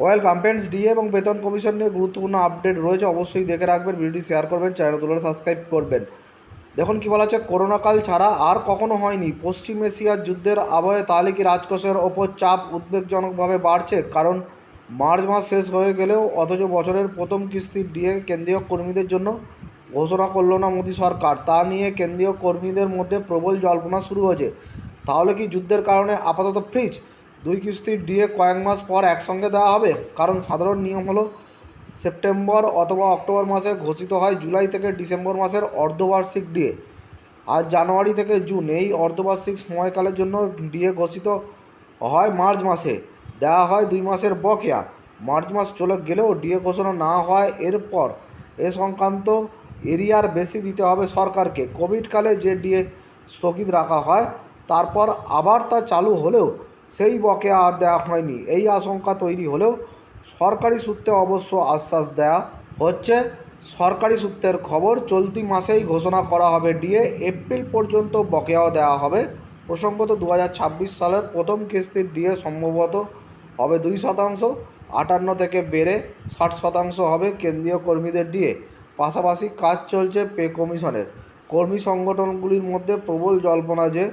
Welcome friends, DA এবং বেতন commission নিয়ে গুরুত্বপূর্ণ আপডেট রয়েছে, অবশ্যই দেখে রাখবেন, ভিডিওটি শেয়ার করবেন, চ্যানেলগুলো সাবস্ক্রাইব করবেন। দেখুন কী বলা হচ্ছে, করোনাকাল ছাড়া আর কখনো হয়নি পশ্চিম এশিয়ার যুদ্ধের আবহে। তাহলে কি রাজকোষের ওপর চাপ উদ্বেগজনকভাবে বাড়ছে? কারণ মার্চ মাস শেষ হয়ে গেলেও অথচ বছরের প্রথম কিস্তির ডিএ কেন্দ্রীয় কর্মীদের জন্য ঘোষণা করল না মোদী সরকার। তা নিয়ে কেন্দ্রীয় কর্মীদের মধ্যে প্রবল জল্পনা শুরু হয়েছে। তাহলে কি যুদ্ধের কারণে আপাতত ফ্রিজ? দুই কিস্তির ডিএ কয়েক মাস পর একসঙ্গে দেওয়া হবে? কারণ সাধারণ নিয়ম হলো সেপ্টেম্বর অথবা অক্টোবর মাসে ঘোষিত হয় জুলাই থেকে ডিসেম্বর মাসের অর্ধবার্ষিক ডিএ, আর জানুয়ারি থেকে জুন এই অর্ধবার্ষিক সময়কালের জন্য ডিএ ঘোষিত হয় মার্চ মাসে। দেওয়া হয় 2 মাসের বকেয়া। মার্চ মাস চলে গেলেও ডিএ ঘোষণা না হয় এরপর এ সংক্রান্ত এরিয়ার বেশি দিতে হবে সরকারকে। কোভিডকালে যে ডিএ স্থগিত রাখা হয় তারপর আবার তা চালু হলেও সেই বকেয়া আর দেওয়া হয়নি। এই আশঙ্কা তৈরি হলেও সরকারি সূত্রে অবশ্য আশ্বাস দেওয়া হচ্ছে। সরকারি সূত্রের খবর, চলতি মাসেই ঘোষণা করা হবে ডিএ, এপ্রিল পর্যন্ত বকেয়াও দেওয়া হবে। প্রসঙ্গত 2026 সালের প্রথম কিস্তির ডিএ সম্ভবত হবে 2%, 58 থেকে বেড়ে 60% হবে কেন্দ্রীয় কর্মীদের ডিএ। পাশাপাশি কাজ চলছে পে কমিশনের। কর্মী সংগঠনগুলির মধ্যে প্রবল জল্পনা যে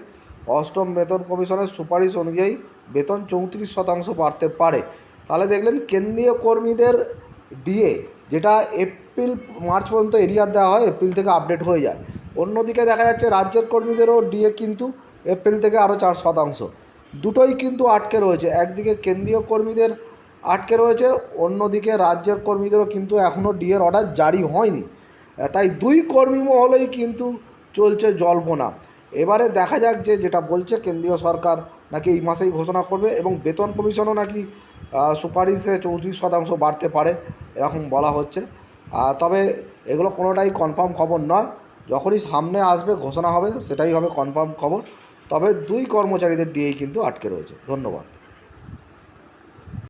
অষ্টম বেতন কমিশনের সুপারিশ অনুযায়ী বেতন 34% বাড়তে পারে। তাহলে দেখলেন কেন্দ্রীয় কর্মীদের ডিএ, যেটা এপ্রিল মার্চ পর্যন্ত এরিয়ার দেওয়া হয়, এপ্রিল থেকে আপডেট হয়ে যায়। অন্যদিকে দেখা যাচ্ছে রাজ্যের কর্মীদেরও ডিএ কিন্তু এপ্রিল থেকে আরও 4%। দুটোই কিন্তু আটকে রয়েছে। একদিকে কেন্দ্রীয় কর্মীদের আটকে রয়েছে, অন্যদিকে রাজ্যের কর্মীদেরও কিন্তু এখনও ডিএর অর্ডার জারি হয়নি। তাই দুই কর্মী মহলেই কিন্তু চলছে জল্পনা। এবারে দেখা যাক যে যেটা বলছে কেন্দ্রীয় সরকার নাকি এই মাসেই ঘোষণা করবে, এবং বেতন কমিশনও নাকি সুপারিশে 34% বাড়তে পারে এরকম বলা হচ্ছে। তবে এগুলো কোনোটাই কনফার্ম খবর নয়। যখনই সামনে আসবে ঘোষণা হবে সেটাই হবে কনফার্ম খবর। তবে দুই কর্মচারীদের ডিএই কিন্তু আটকে রয়েছে। ধন্যবাদ।